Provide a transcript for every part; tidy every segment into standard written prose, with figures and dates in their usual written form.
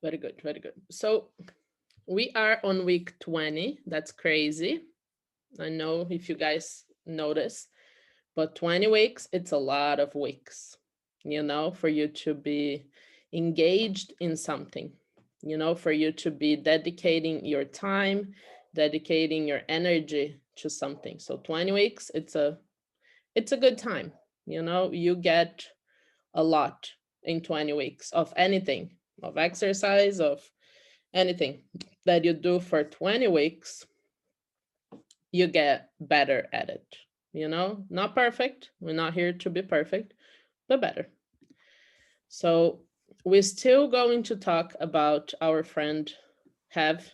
Very good, very good. So we are on week 20. That's crazy. I know if you guys notice, but 20 weeks, it's a lot of weeks, for you to be engaged in something, for you to be dedicating your time, dedicating your energy to something. So 20 weeks, it's a good time. You get a lot in 20 weeks of anything, of exercise, of anything that you do for 20 weeks, you get better at it. Not perfect. We're not here to be perfect, but better. So we're still going to talk about our friend Have.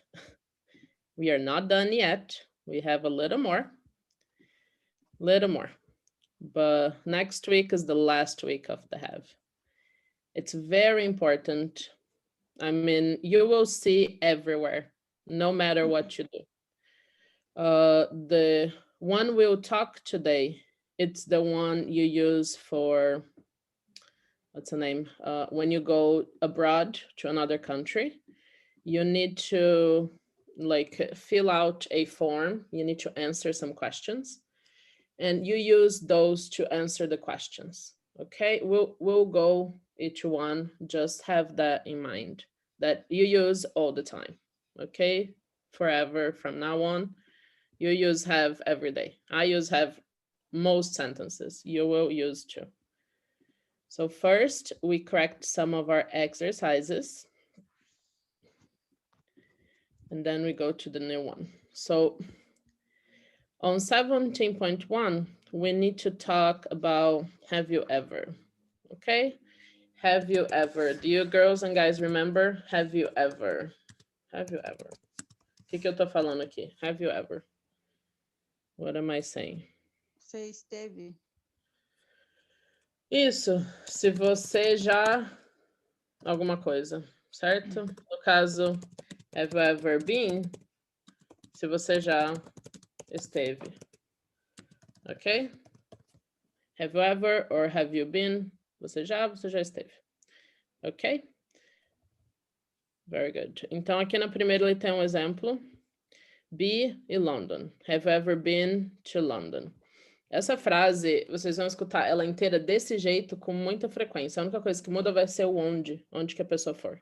We are not done yet. We have a little more. But next week is the last week of the Have. It's very important. I mean, you will see everywhere, no matter what you do. The one we'll talk today, it's the one you use for, what's the name? When you go abroad to another country, you need to fill out a form. You need to answer some questions, and you use those to answer the questions. Okay, we'll go each one. Just have that in mind that you use all the time. Okay, forever from now on. You use have every day. I use have most sentences. You will use too. So first, we correct some of our exercises. And then we go to the new one. So on 17.1, we need to talk about have you ever, okay? Have you ever? Do you girls and guys remember? Have you ever? Have you ever? O que eu tô falando aqui? Have you ever? What am I saying? Você esteve? Isso, se você já alguma coisa, certo? No caso, have you ever been? Se você já esteve. Ok? Have you ever or have you been? Você já esteve. Ok? Very good. Então, aqui na primeira ele tem um exemplo. Be e London. Have you ever been to London? Essa frase, vocês vão escutar ela inteira desse jeito com muita frequência. A única coisa que muda vai ser o onde que a pessoa for.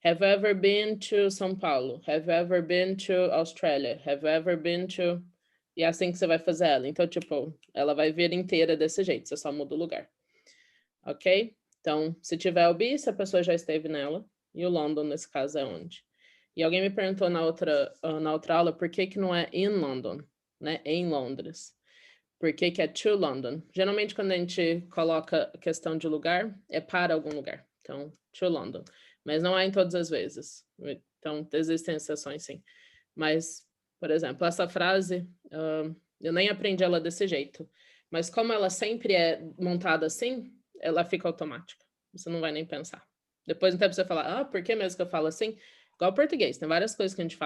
Have you ever been to São Paulo? Have you ever been to Australia? Have you ever been to... E é assim que você vai fazer ela. Então, tipo, ela vai vir inteira desse jeito, você só muda o lugar. Ok? Então, se tiver o be, se a pessoa já esteve nela, e o London, nesse caso, é onde. E alguém me perguntou na outra aula por que que não é in London, né? Em Londres. Por que que é to London? Geralmente, quando a gente coloca questão de lugar, é para algum lugar. Então, to London. Mas não é em todas as vezes. Então, existem exceções, sim. Mas, por exemplo, essa frase, eu nem aprendi ela desse jeito. Mas como ela sempre é montada assim, ela fica automática. Você não vai nem pensar. Depois um tempo você fala, por que mesmo que eu falo assim? Igual português, tem várias coisas que a gente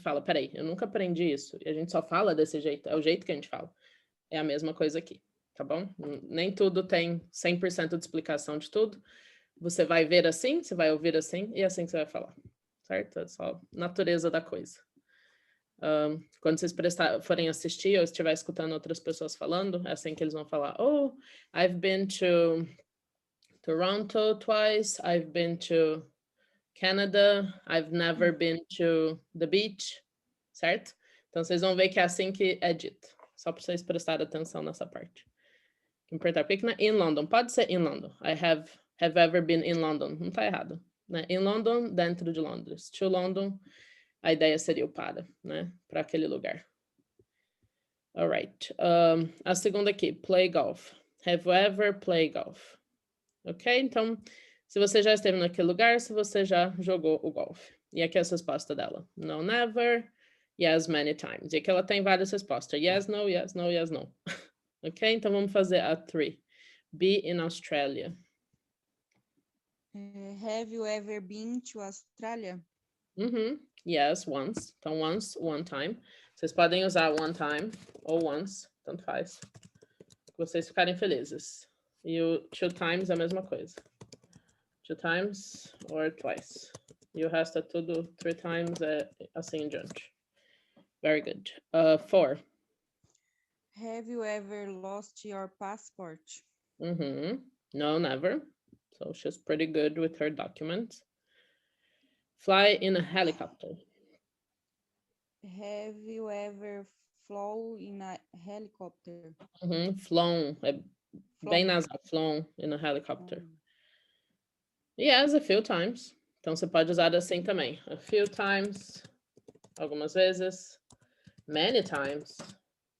fala, peraí, eu nunca aprendi isso. E a gente só fala desse jeito, é o jeito que a gente fala. É a mesma coisa aqui, tá bom? Nem tudo tem 100% de explicação de tudo. Você vai ver assim, você vai ouvir assim, e é assim que você vai falar, certo? É só natureza da coisa. Quando vocês forem assistir ou estiver escutando outras pessoas falando, é assim que eles vão falar. Oh, I've been to Toronto twice. I've been to Canada. I've never been to the beach. Certo? Então, vocês vão ver que é assim que é dito. Só para vocês prestarem atenção nessa parte. Importante. Por que não é in London? Pode ser in London. I have ever been in London. Não está errado. Né? In London, dentro de Londres. To London, a ideia seria o para, né? Para aquele lugar. Alright. A segunda aqui, play golf. Have you ever played golf? Ok? Então, se você já esteve naquele lugar, se você já jogou o golfe. E aqui é a resposta dela. No, never. Yes, many times. E aqui ela tem várias respostas. Yes, no, yes, no, yes, no. Ok? Então, vamos fazer a 3. Be in Australia. Have you ever been to Australia? Yes, once. Então, once, one time. Vocês podem usar one time ou once, tanto faz. Vocês ficarem felizes. E o two times é a mesma coisa. Two times or twice. E o resto é tudo 3 times, assim em diante. Very good. 4. Have you ever lost your passport? No, never. So she's pretty good with her documents. Fly in a helicopter. Have you ever flown in a helicopter? Flown. É bem Flown. nasal. Flown in a helicopter. Hum. Yes, a few times. Então você pode usar assim também. A few times. Algumas vezes. Many times.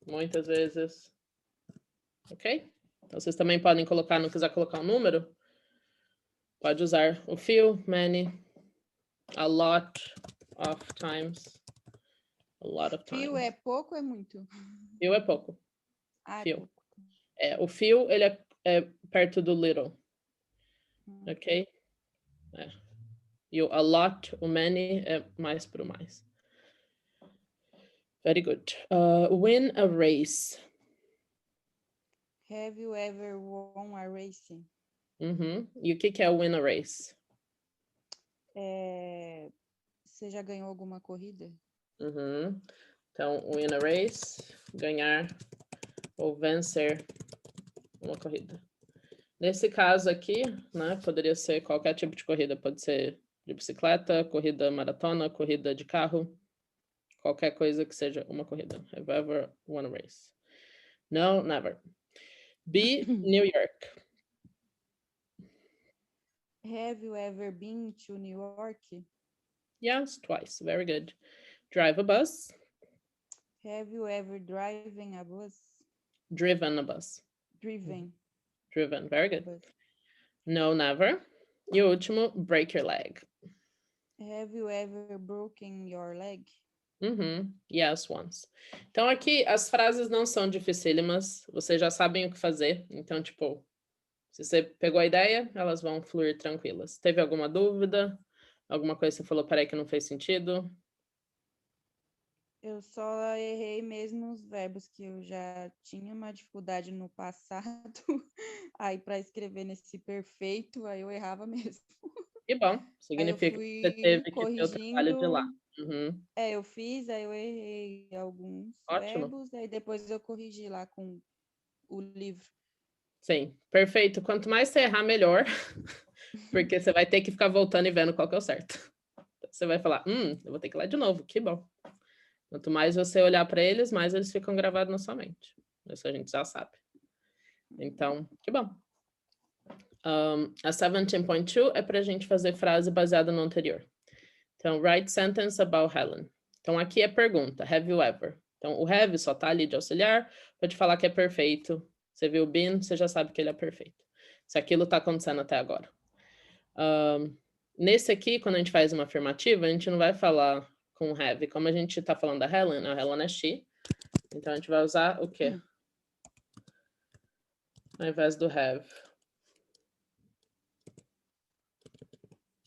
Muitas vezes. Ok? Então vocês também podem colocar, não quiser colocar um número, pode usar o few, many, a lot of times. A lot of times. Few é pouco ou é muito? Few é pouco. Ah, é Few. pouco. O few, ele é perto do little. Hum. Ok? E o a lot, o many, é mais pro mais. Very good. Win a race. Have you ever won a race? E o que é win a race? Você já ganhou alguma corrida? Então, win a race, ganhar ou vencer uma corrida. Nesse caso aqui, né, poderia ser qualquer tipo de corrida. Pode ser de bicicleta, corrida maratona, corrida de carro. Qualquer coisa que seja uma corrida. Have ever won a race? No, never. B, New York. Have you ever been to New York? Yes, twice. Very good. Drive a bus. Have you ever driven a bus? Driven a bus. Driven. Driven. Very good. Bus. No, never. E o último, break your leg. Have you ever broken your leg? Yes, once. Então aqui as frases não são dificílimas, vocês já sabem o que fazer. Então, tipo, se você pegou a ideia, elas vão fluir tranquilas. Teve alguma dúvida? Alguma coisa que você falou, peraí, que não fez sentido? Eu só errei mesmo os verbos que eu já tinha uma dificuldade no passado. Aí para escrever nesse perfeito, aí eu errava mesmo. Que bom, Aí eu significa que você fui teve que ter o trabalho de lá. corrigindo. Eu fiz, aí eu errei alguns Ótimo. verbos, aí depois eu corrigi lá com o livro. Sim, perfeito. Quanto mais você errar, melhor. Porque você vai ter que ficar voltando e vendo qual que é o certo. Você vai falar, eu vou ter que ler de novo, que bom. Quanto mais você olhar para eles, mais eles ficam gravados na sua mente. Isso a gente já sabe. Então, que bom. A 17.2 é para a gente fazer frase baseada no anterior. Então, write sentence about Helen. Então, aqui é pergunta, have you ever? Então, o have só tá ali de auxiliar, pode falar que é perfeito. Você viu o been, você já sabe que ele é perfeito. Se aquilo tá acontecendo até agora. Nesse aqui, quando a gente faz uma afirmativa, a gente não vai falar com have. Como a gente tá falando da Helen, a Helen é she. Então, a gente vai usar o quê? Ao invés do have.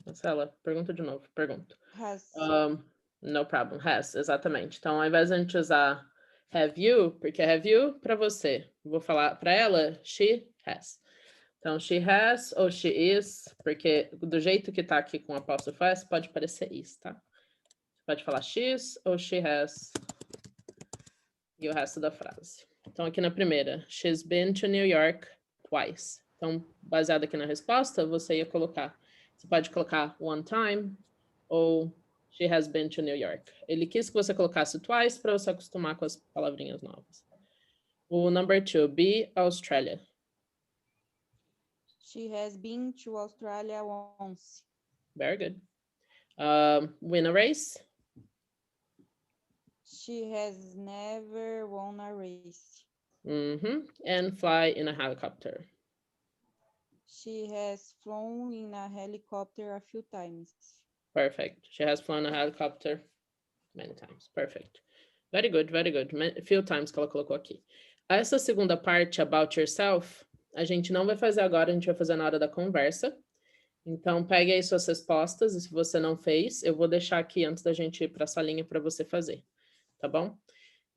Marcela, pergunta de novo. Pergunta. Has. No problem. Has, exatamente. Então, ao invés de a gente usar have you, porque have you para você. Vou falar para ela, she has. Então, she has ou she is, porque do jeito que tá aqui com o apóstrofo S, pode parecer is, tá? Você pode falar she's ou she has. E o resto da frase. Então, aqui na primeira, she's been to New York twice. Então, baseado aqui na resposta, você ia colocar, você pode colocar one time ou she has been to New York. Ele quis que você colocasse twice para você acostumar com as palavrinhas novas. O number 2, be Australia. She has been to Australia once. Very good. Win a race. She has never won a race. And fly in a helicopter. She has flown in a helicopter a few times. Perfect. She has flown a helicopter many times. Perfect. Very good, very good. A few times que ela colocou aqui. Essa segunda parte, about yourself, a gente não vai fazer agora, a gente vai fazer na hora da conversa. Então, pegue aí suas respostas, e se você não fez, eu vou deixar aqui antes da gente ir para a salinha para você fazer, tá bom?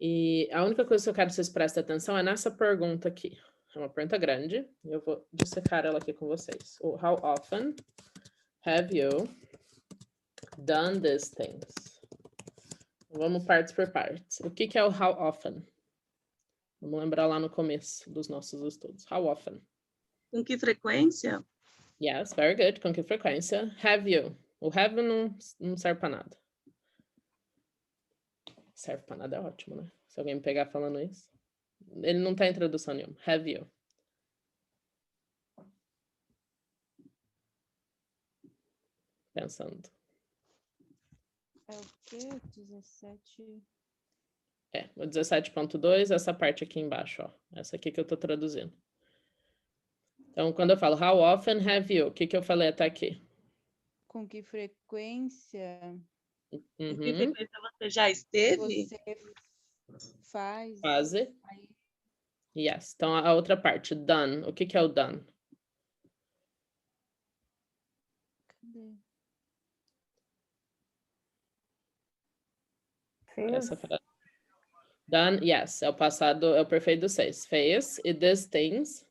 E a única coisa que eu quero que vocês prestem atenção é nessa pergunta aqui. É uma pergunta grande, eu vou dissecar ela aqui com vocês. How often have you done these things. Vamos partes por partes. O que é o how often? Vamos lembrar lá no começo dos nossos estudos. How often? Com que frequência? Yes, very good. Com que frequência? Have you? O have não serve para nada. Serve para nada é ótimo, né? Se alguém me pegar falando isso. Ele não tem tradução nenhuma. Have you? Pensando. É o quê? 17. É, o 17.2, essa parte aqui embaixo, ó. Essa aqui que eu tô traduzindo. Então, quando eu falo how often have you, o que eu falei até aqui? Com que frequência Com que Uhum. frequência você já esteve? você faz? Quase. Aí, Yes. Então, a outra parte, done. O que é o done? cadê? Essa frase. Done, yes. É o passado, é o perfeito do 6. Fez. E these things.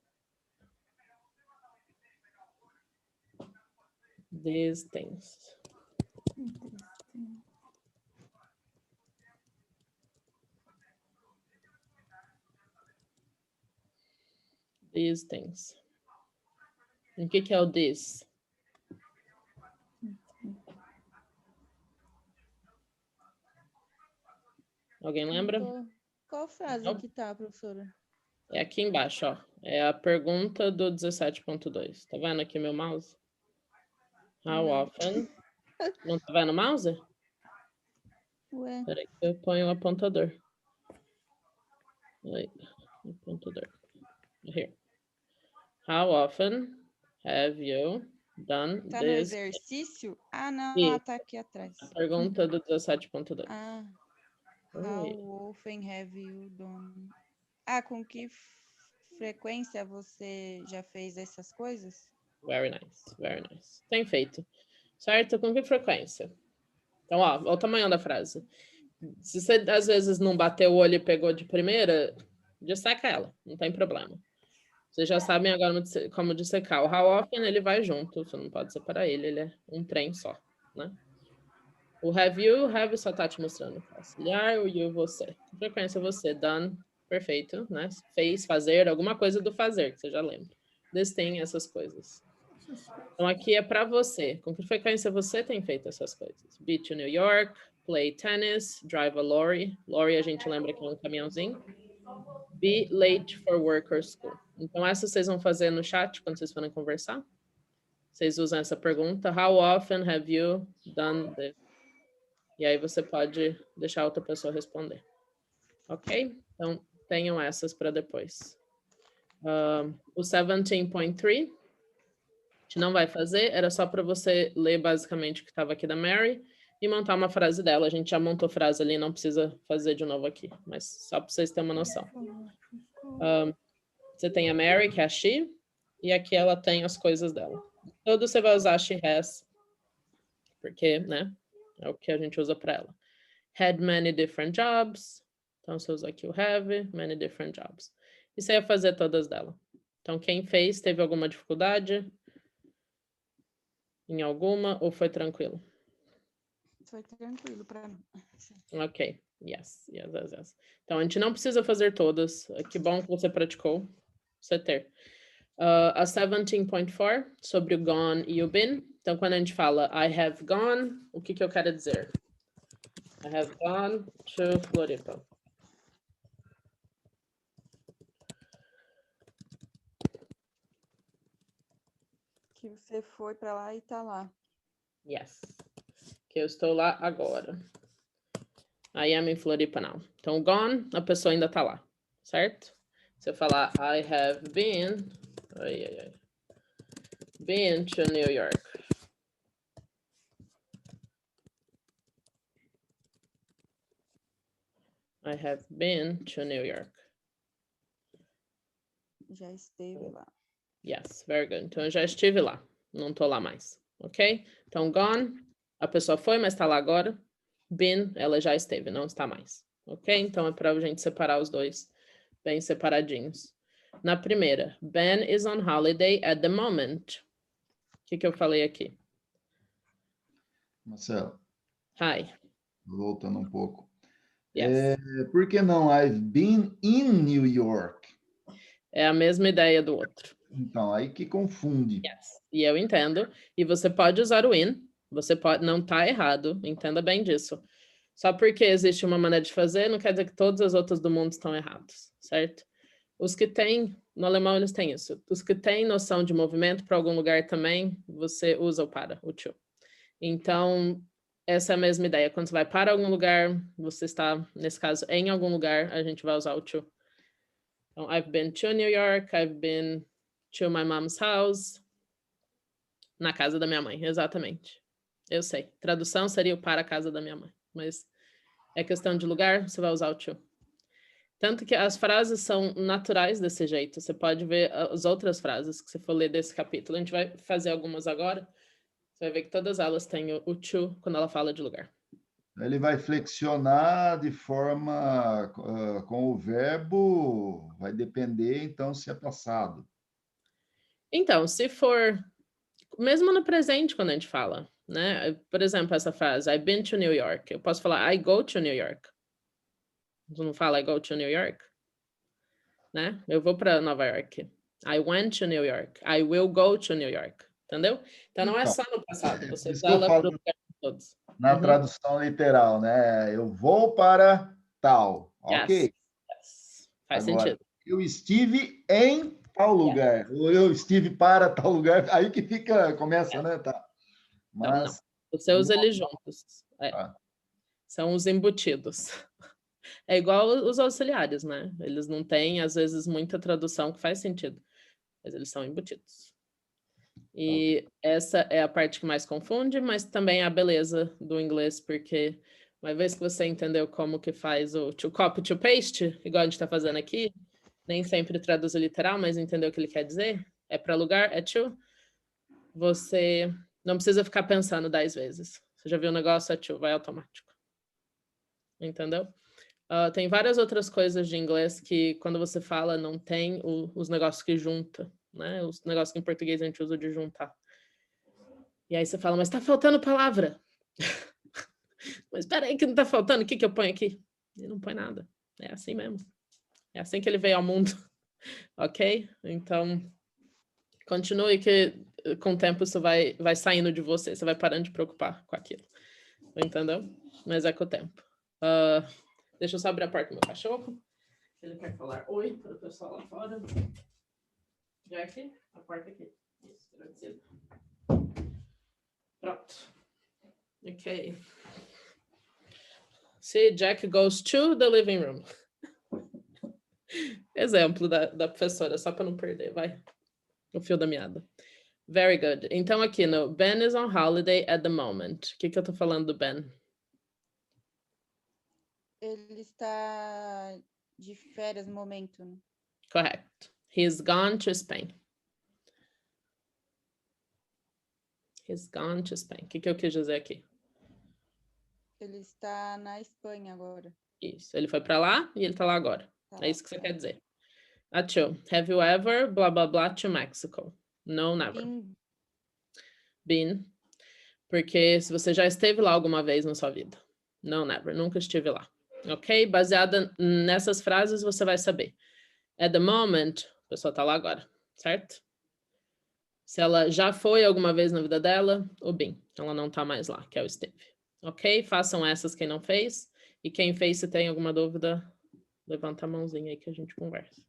These things. These things. O que é o this? Alguém lembra? Qual frase Não. que tá, professora? É aqui embaixo, ó. É a pergunta do 17.2. Tá vendo aqui meu mouse? How Não. often? Não tá vendo o mouse? Ué, Peraí que eu ponho o apontador. Aí, apontador. Here. How often have you done tá no this? exercício? Ah, não, Isso. tá aqui atrás. A pergunta do 17.2. Ah, Oi. how often have you done? Ah, com que frequência você já fez essas coisas? Very nice, very nice. Tem feito. Certo? Com que frequência? Então, ó, olha o tamanho da frase. Se você, às vezes, não bateu o olho e pegou de primeira, disseca ela, não tem problema. Vocês já sabem agora como dissecar. O how often, ele vai junto, você não pode separar ele é um trem só, né? O have só tá te mostrando auxiliar, o you, você. Com frequência, você, done, perfeito, né? Fez, fazer, alguma coisa do fazer, que você já lembra. This thing, essas coisas. Então, aqui é para você. Com que frequência você tem feito essas coisas? Be to New York, play tennis, drive a lorry. Lorry a gente lembra que é um caminhãozinho. Be late for work or school. Então, essa vocês vão fazer no chat quando vocês forem conversar. Vocês usam essa pergunta. How often have you done this? E aí você pode deixar a outra pessoa responder. Ok? Então, tenham essas para depois. O 17.3, a gente não vai fazer, era só para você ler basicamente o que estava aqui da Mary e montar uma frase dela. A gente já montou frase ali, não precisa fazer de novo aqui, mas só para vocês terem uma noção. Você tem a Mary, que é a she, e aqui ela tem as coisas dela. Todo você vai usar she has, porque, né, é o que a gente usa para ela. Had many different jobs. Então, você usa aqui o have, many different jobs. E você ia fazer todas dela. Então, quem fez, teve alguma dificuldade? Em alguma, ou foi tranquilo? Foi tranquilo para mim. Ok, yes. Então, a gente não precisa fazer todas. Que bom que você praticou. Você ter. A 17.4, sobre o gone e o been. Então, quando a gente fala I have gone, o que eu quero dizer? I have gone to Floripa. Que você foi para lá e tá lá. Yes. Que eu estou lá agora. I am in Floripa now. Então, gone, a pessoa ainda tá lá, certo? Se eu falar I have been, been to New York. I have been to New York. Já esteve lá. Yes, very good. Então, eu já estive lá, não tô lá mais, ok? Então, gone, a pessoa foi, mas tá lá agora. Been, ela já esteve, não está mais, ok? Então, é pra gente separar os dois bem separadinhos. Na primeira, Ben is on holiday at the moment. O que eu falei aqui? Marcelo, Hi. voltando um pouco. Yes. Por que não I've been in New York? É a mesma ideia do outro. Então, aí que confunde. Yes. E eu entendo. E você pode usar o in. Você pode, não tá errado. Entenda bem disso. Só porque existe uma maneira de fazer, não quer dizer que todas as outras do mundo estão erradas, certo? Os que têm, no alemão eles têm isso. Os que têm noção de movimento para algum lugar também, você usa o para, o to. Então, essa é a mesma ideia. Quando você vai para algum lugar, você está, nesse caso, em algum lugar, a gente vai usar o to. Então, I've been to New York, I've been to my mom's house. Na casa da minha mãe, exatamente. Eu sei. Tradução seria o para a casa da minha mãe. Mas é questão de lugar, você vai usar o to. Tanto que as frases são naturais desse jeito. Você pode ver as outras frases que você for ler desse capítulo. A gente vai fazer algumas agora. Você vai ver que todas elas têm o to quando ela fala de lugar. Ele vai flexionar de forma com o verbo, vai depender, então, se é passado. Então, se for, mesmo no presente, quando a gente fala, né? Por exemplo, essa frase, I've been to New York. Eu posso falar, I go to New York. Você não fala, I go to New York? Né? Eu vou para Nova York. I went to New York. I will go to New York. Entendeu? Então, não é só no passado. Você Isso que eu fala falo para o lugar de todos. na tradução literal, né? Eu vou para tal, ok? Yes. Yes. Faz Agora, sentido. eu estive em tal lugar, ou eu estive para tal lugar, aí que começa, né? Tá. Então, não. Mas, Você usa eles juntos. tá. São os embutidos. É igual os auxiliares, né? Eles não têm, às vezes, muita tradução que faz sentido, mas eles são embutidos. E essa é a parte que mais confunde, mas também é a beleza do inglês, porque uma vez que você entendeu como que faz o to copy to paste, igual a gente está fazendo aqui, nem sempre traduz o literal, mas entendeu o que ele quer dizer? É para lugar, é to. Você não precisa ficar pensando 10 vezes. Você já viu o negócio, é to, vai automático. Entendeu? Tem várias outras coisas de inglês que, quando você fala, não tem os negócios que junta, né? Os negócios que em português a gente usa de juntar. E aí você fala, mas tá faltando palavra. Mas espera aí que não tá faltando, o que que eu ponho aqui? Ele não põe nada. É assim mesmo. É assim que ele veio ao mundo. Ok? Então, continue que com o tempo isso vai saindo de você, você vai parando de preocupar com aquilo. Entendeu? Mas é com o tempo. Deixa eu só abrir a porta do meu cachorro. Ele quer falar oi para o pessoal lá fora. Jack, a porta aqui. Isso, agradecido. Pronto. Ok. See, Jack goes to the living room. Exemplo da professora, só para não perder, vai. O fio da meada. Very good. Então, aqui no Ben is on holiday at the moment. O que eu tô falando do Ben? Ele está de férias no momento, né? Correct. He's gone to Spain. He's gone to Spain. O que eu quis dizer aqui? Ele está na Espanha agora. Isso. Ele foi para lá e ele tá lá agora. Tá É isso que você quer dizer. Achou. Have you ever, blá, blá, blá, to Mexico? No, never. Been. Porque se você já esteve lá alguma vez na sua vida. No, never. Nunca estive lá. Ok? Baseada nessas frases, você vai saber. At the moment, a pessoa tá lá agora, certo? Se ela já foi alguma vez na vida dela, ou bem, ela não tá mais lá, que é o esteve. Ok? Façam essas quem não fez. E quem fez, se tem alguma dúvida, levanta a mãozinha aí que a gente conversa.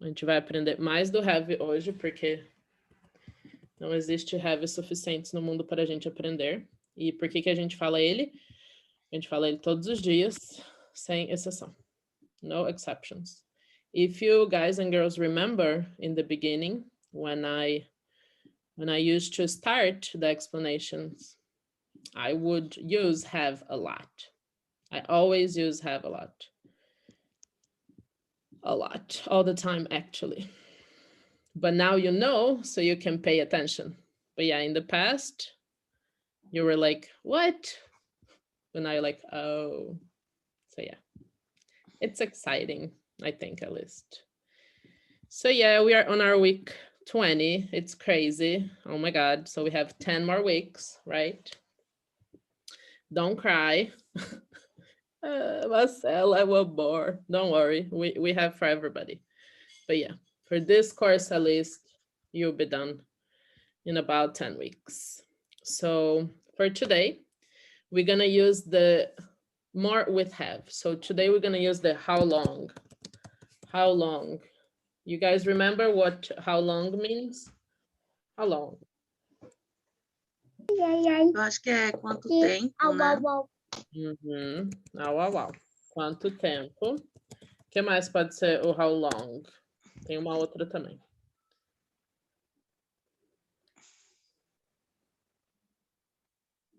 A gente vai aprender mais do have hoje, porque não existe have suficientes no mundo para a gente aprender. E por que a gente fala ele? A gente fala ele todos os dias, sem exceção. No exceptions. If you guys and girls remember in the beginning, when I used to start the explanations, I would use have a lot. I always use have a lot. A lot, all the time, actually. But now you know, so you can pay attention. But yeah, in the past, you were like, what? But now you're like, oh. So yeah, it's exciting, I think, at least. So yeah, we are on our week 20. It's crazy. Oh my God. So we have 10 more weeks, right? Don't cry. Marcela, I will bore. Don't worry. We have for everybody. But yeah, for this course at least, you'll be done in about 10 weeks. So for today, we're going to use the more with have. So today we're going to use the how long. How long? You guys remember what how long means? How long? Eu acho que é quanto tempo, né? Uhum. Au. Quanto tempo? O que mais pode ser o how long? Tem uma outra também.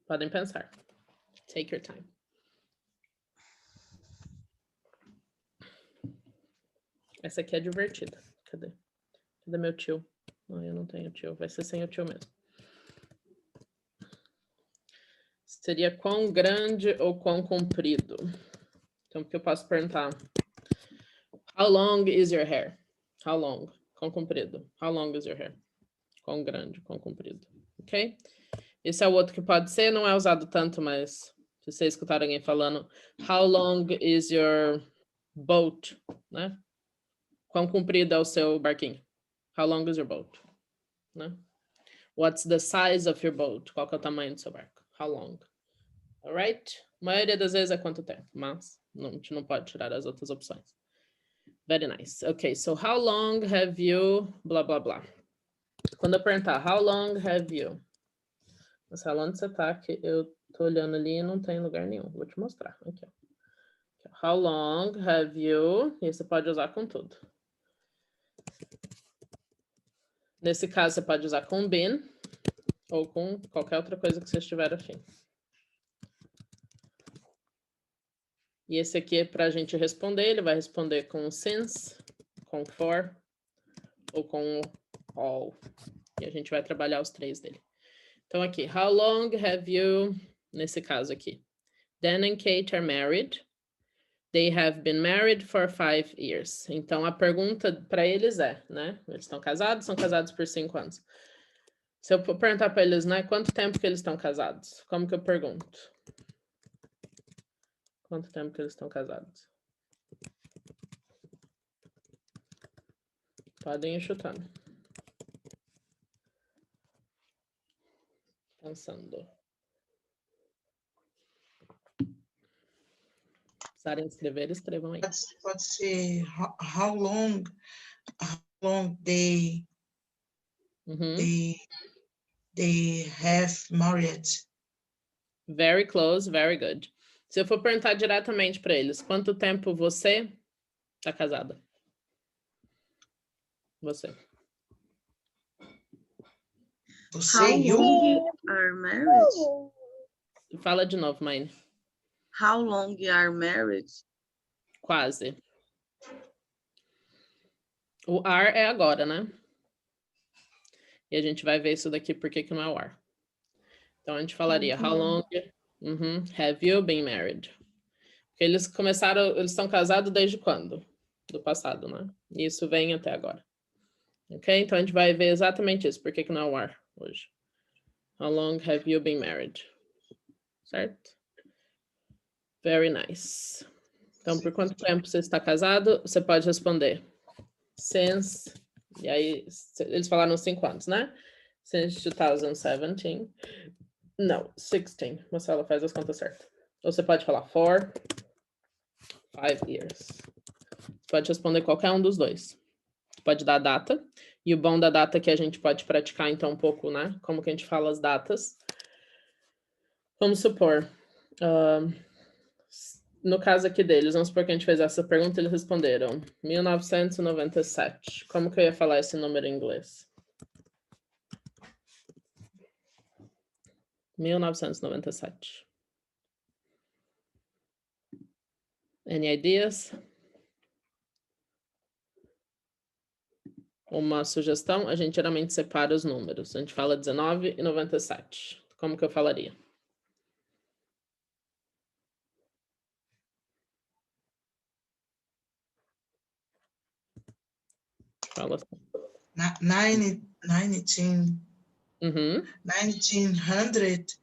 Podem pensar. Take your time. Essa aqui é divertida. Cadê? Cadê meu tio? Não, eu não tenho tio. Vai ser sem o tio mesmo. Seria quão grande ou quão comprido? Então, porque eu posso perguntar. How long is your hair? How long? Quão comprido? How long is your hair? Quão grande, quão comprido. Ok? Esse é o outro que pode ser, não é usado tanto, mas se você escutar alguém falando, how long is your boat? Né? Quão comprido é o seu barquinho? How long is your boat? Né? What's the size of your boat? Qual que é o tamanho do seu barco? How long? Alright? A maioria das vezes é quanto tempo, mas não, a gente não pode tirar as outras opções. Very nice. Okay, so how long have you... Blá, blá, blá. Quando eu perguntar, how long have you... Nossa, onde você tá? Que eu tô olhando ali e não tem lugar nenhum. Vou te mostrar. Aqui, ó. How long have you... E você pode usar com tudo. Nesse caso, você pode usar com been ou com qualquer outra coisa que você estiver afim. E esse aqui é para a gente responder. Ele vai responder com since, com for ou com all. E a gente vai trabalhar os três dele. Então aqui, how long have you... Nesse caso aqui. Dan and Kate are married. They have been married for 5 years. Então a pergunta para eles é, né? Eles estão casados, são casados por 5 anos. Se eu perguntar para eles, né? Quanto tempo que eles estão casados? Como que eu pergunto? Quanto tempo que eles estão casados? Podem ir chutando. Pensando. Precisarem escrever, escrevam aí. Pode ser how long they have married. Very close, very good. Se eu for perguntar diretamente para eles, quanto tempo você está casada? Você. How long are married? Fala de novo, Maine. How long are married? Quase. O are é agora, né? E a gente vai ver isso daqui, por que não é o are. Então a gente falaria, how long have you been married? Porque eles começaram, eles estão casados desde quando? Do passado, né? E isso vem até agora. Ok? Então a gente vai ver exatamente isso, por que não é o are hoje. How long have you been married? Certo? Very nice. Então, por quanto tempo você está casado? Você pode responder since, e aí eles falaram 5 anos, né? Since 2017. Não, 16. Marcela faz as contas certas. Ou você pode falar for 5 years. Você pode responder qualquer um dos dois. Você pode dar a data. E o bom da data é que a gente pode praticar, então, um pouco, né? Como que a gente fala as datas. Vamos supor... no caso aqui deles, vamos supor que a gente fez essa pergunta, eles responderam 1997. Como que eu ia falar esse número em inglês? 1997. Any ideas? Uma sugestão, a gente geralmente separa os números. A gente fala 19 e 97. Como que eu falaria? Fala assim. Uhum. 1900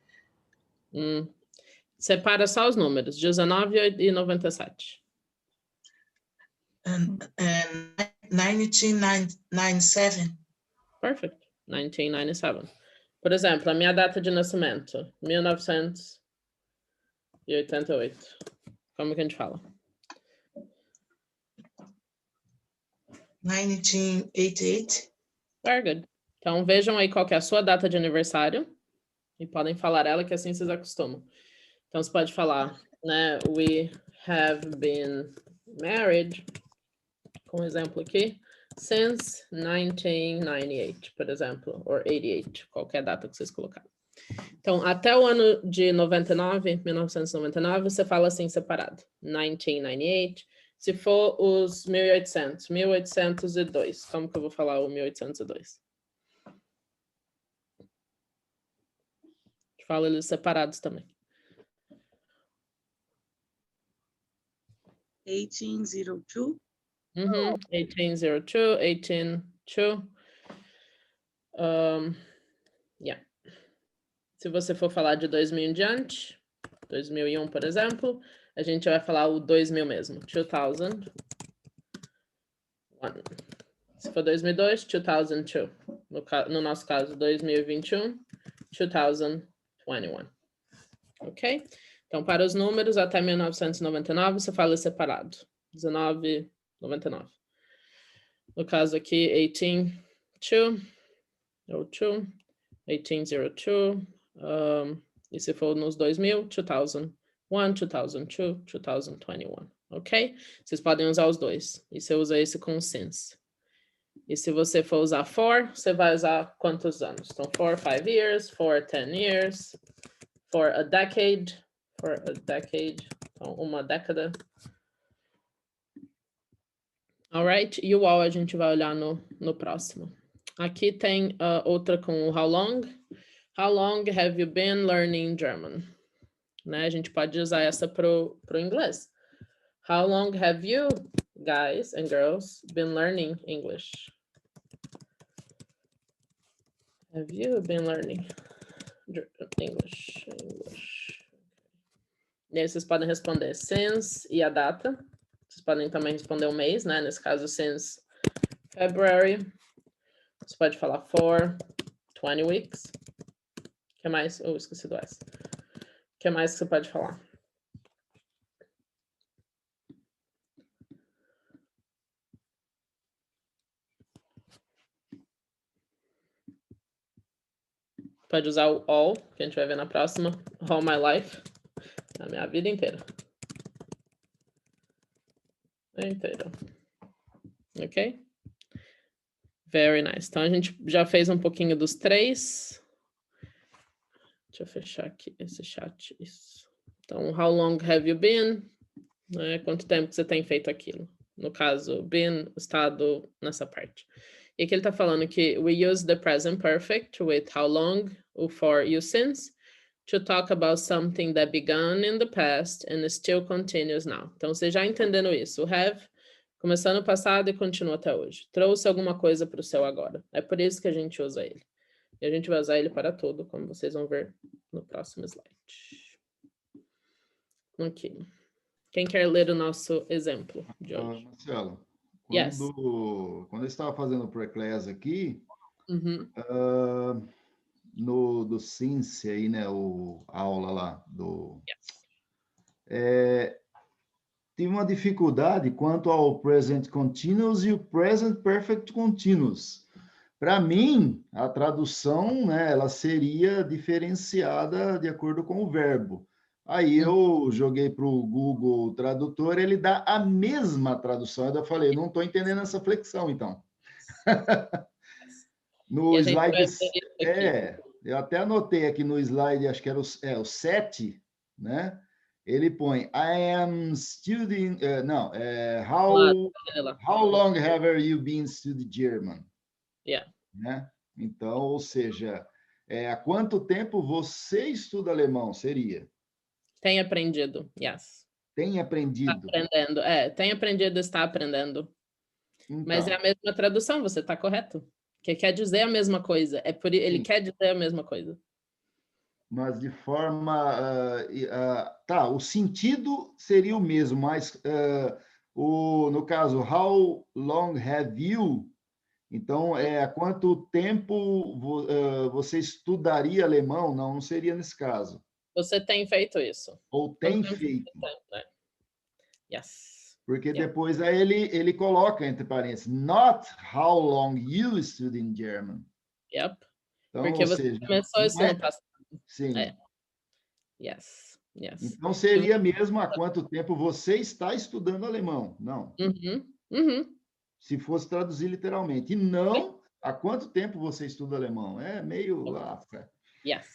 Separa só os números, 19 e 97. and 1997. Perfect. 1997. Por exemplo, a minha data de nascimento, 1988. Como que a gente fala? 1988. Very good. Então, vejam aí qual que é a sua data de aniversário e podem falar ela, que assim vocês acostumam. Então, você pode falar, né? We have been married, com exemplo aqui, since 1998, por exemplo, or 88, qualquer data que vocês colocarem. Então, até o ano de 99, 1999, você fala assim separado, 1998. Se for os 1800, 1802, como que eu vou falar o 1802? Falo eles separados também. 1802. 1802, 182. Yeah. Se você for falar de 2000 em diante, 2001, por exemplo, a gente vai falar o 2000 mesmo, 2001. Se for 2002, 2002. No nosso caso, 2021, 2021. Ok? Então, para os números, até 1999, você fala separado. 1999. No caso aqui, 1802, 1802. E se for nos 2000, 2001, 2002, 2021. Ok? Vocês podem usar os dois. E você usa esse com since. E se você for usar for, você vai usar quantos anos? Então, for 5 years, for 10 years, for a decade, então uma década. Alright? E o all a gente vai olhar no próximo. Aqui tem outra com how long. How long have you been learning German? Né? A gente pode usar essa pro inglês. How long have you, guys and girls, been learning English? Have you been learning English? E aí vocês podem responder since e a data. Vocês podem também responder o mês, né? Nesse caso, since February. Você pode falar for 20 weeks. O que mais? Esqueci do S. O que mais que você pode falar? Pode usar o all, que a gente vai ver na próxima. All my life. A minha vida inteira. Ok? Very nice. Então, a gente já fez um pouquinho dos três. Deixa eu fechar aqui esse chat. Isso. Então, how long have you been? Né? Quanto tempo que você tem feito aquilo? No caso, been, estado nessa parte. E aqui ele está falando que we use the present perfect with how long, o for e o since, to talk about something that began in the past and still continues now. Então, você já entendendo isso, o have, começou no passado e continua até hoje. Trouxe alguma coisa para o seu agora. É por isso que a gente usa ele. E a gente vai usar ele para tudo, como vocês vão ver no próximo slide. Ok. Quem quer ler o nosso exemplo de hoje? Marcelo, Yes. quando eu estava fazendo o Preclass aqui, Uhum. do Since aí, né, a aula lá do... Yes. Tive uma dificuldade quanto ao Present Continuous e o Present Perfect Continuous. Para mim, a tradução, né, ela seria diferenciada de acordo com o verbo. Aí eu joguei para o Google Tradutor, ele dá a mesma tradução. Eu falei, não estou entendendo essa flexão, então. No slide... eu até anotei aqui no slide, acho que era o 7, né? Ele põe, I am studying... how long have you been studying German? Yeah. Né? Então, ou seja, há quanto tempo você estuda alemão, seria? Tem aprendido, yes. Tem aprendido. Está aprendendo, tem aprendido, está aprendendo. Então. Mas é a mesma tradução, você está correto. que quer dizer a mesma coisa. Ele Sim. quer dizer a mesma coisa. Mas de forma... tá, o sentido seria o mesmo, mas no caso, how long have you? Então, há quanto tempo você estudaria alemão? Não seria nesse caso. Você tem feito isso. Ou tem feito. Né? Yes. Porque Yeah. depois aí ele coloca entre parênteses, not how long you study in German. Yep. Então, Porque ou você seja, começou isso não é- no passado. Sim. É. Yes. Yes. Então, seria mesmo há quanto tempo você está estudando alemão? Não. Uhum. Uhum. Se fosse traduzir literalmente. E não há quanto tempo você estuda alemão. É meio lá. Yes.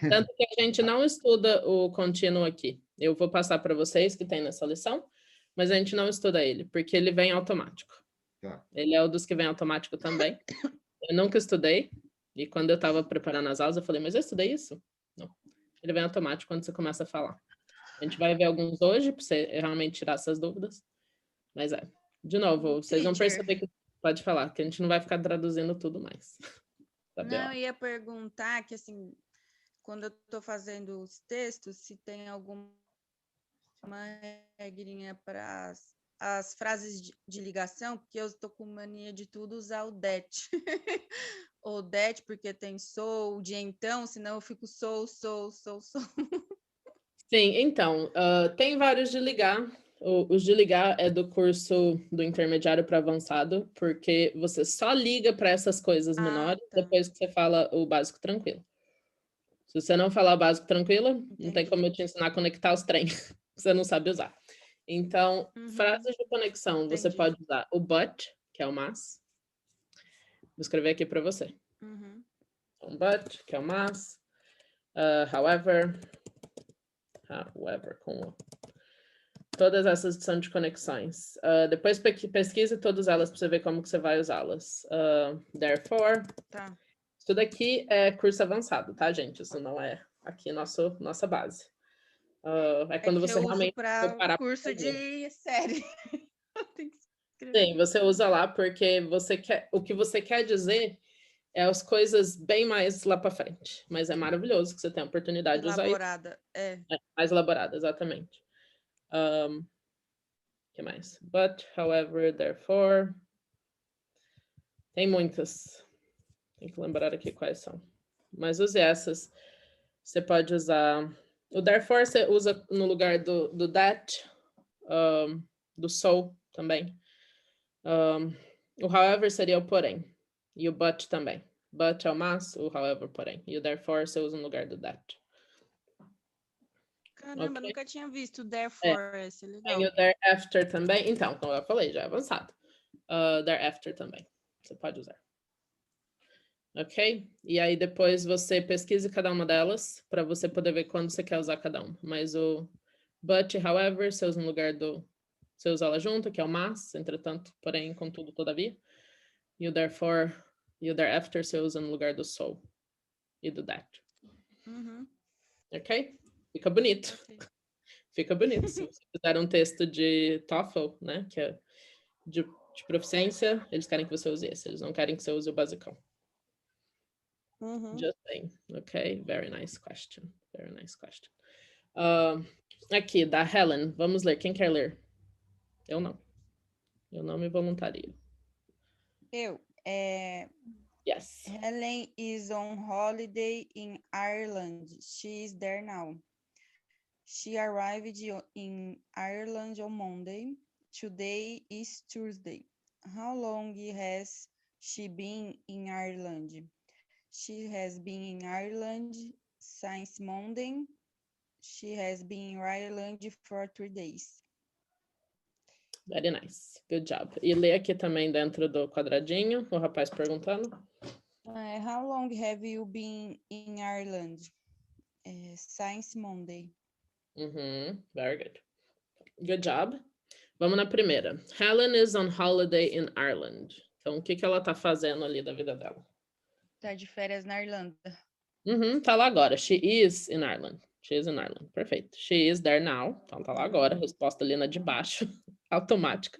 Tanto que a gente não estuda o contínuo aqui. Eu vou passar para vocês que tem nessa lição, mas a gente não estuda ele, porque ele vem automático. Tá. Ele é o dos que vem automático também. Eu nunca estudei, e quando eu estava preparando as aulas, eu falei, mas eu estudei isso? Não. Ele vem automático quando você começa a falar. A gente vai ver alguns hoje, para você realmente tirar essas dúvidas. Mas de novo, vocês vão perceber que pode falar, que a gente não vai ficar traduzindo tudo mais. Tá bem, Não, ó. eu ia perguntar que, assim, quando eu estou fazendo os textos, se tem alguma regrinha para as frases de ligação, porque eu estou com mania de tudo usar o that. Ou that, porque tem sou, de então, senão eu fico sou. Sim, então, tem vários de ligar. Os de ligar é do curso do intermediário para avançado, porque você só liga para essas coisas menores tá. depois que você fala o básico tranquilo. Se você não falar o básico tranquilo, não tem como eu te ensinar a conectar os trens, que você não sabe usar. Então, frases de conexão, você Entendi. pode usar o but, que é o mas. Vou escrever aqui para você. Então, but, que é o mas. However, com o. Todas essas são de conexões. Depois pesquise todas elas para você ver como que você vai usá-las. Therefore, Tá. isso daqui é curso avançado, tá, gente? Isso não é aqui nossa base. É quando você realmente for parar curso pra fazer. de série. Tem que escrever. Sim, você usa lá porque o que você quer dizer é as coisas bem mais lá para frente. Mas é maravilhoso que você tenha a oportunidade de usar isso. Elaborada, Mais elaborada, exatamente. Que mais? But, however, therefore. Tem muitas. Tem que lembrar aqui quais são. Mas use essas. Você pode usar... O therefore você usa no lugar do that, do so também. O however seria o porém. E o but também. But é o mas, o however, porém. E o therefore você usa no lugar do that. Caramba, Okay. nunca tinha visto therefore, esse é legal. Tem o thereafter também. Então, como eu falei, já é avançado. Thereafter também. Você pode usar. Ok? E aí depois você pesquise cada uma delas para você poder ver quando você quer usar cada uma. Mas o but, however, você usa no lugar do... Você usa ela junto, que é o mas, entretanto, porém, contudo, todavia. E o therefore e o thereafter você usa no lugar do so e do that. Ok? Fica bonito. Okay. Fica bonito. Se você fizer um texto de TOEFL, né, que é de proficiência, eles querem que você use esse. Eles não querem que você use o basicão. Just saying. Ok, very nice question. Very nice question. Aqui, da Helen. Vamos ler. Quem quer ler? Eu não. Eu não me voluntario. Yes. Helen is on holiday in Ireland. She is there now. She arrived in Ireland on Monday. Today is Tuesday. How long has she been in Ireland? She has been in Ireland since Monday. She has been in Ireland for 3 days. Very nice. Good job. E lê aqui também dentro do quadradinho, o rapaz perguntando. How long have you been in Ireland? Since Monday. Very good. Good job. Vamos na primeira. Helen is on holiday in Ireland. Então, o que ela tá fazendo ali da vida dela? Tá de férias na Irlanda. Tá lá agora. She is in Ireland. She is in Ireland. Perfeito. She is there now. Então, tá lá agora. Resposta ali na de baixo. Automática.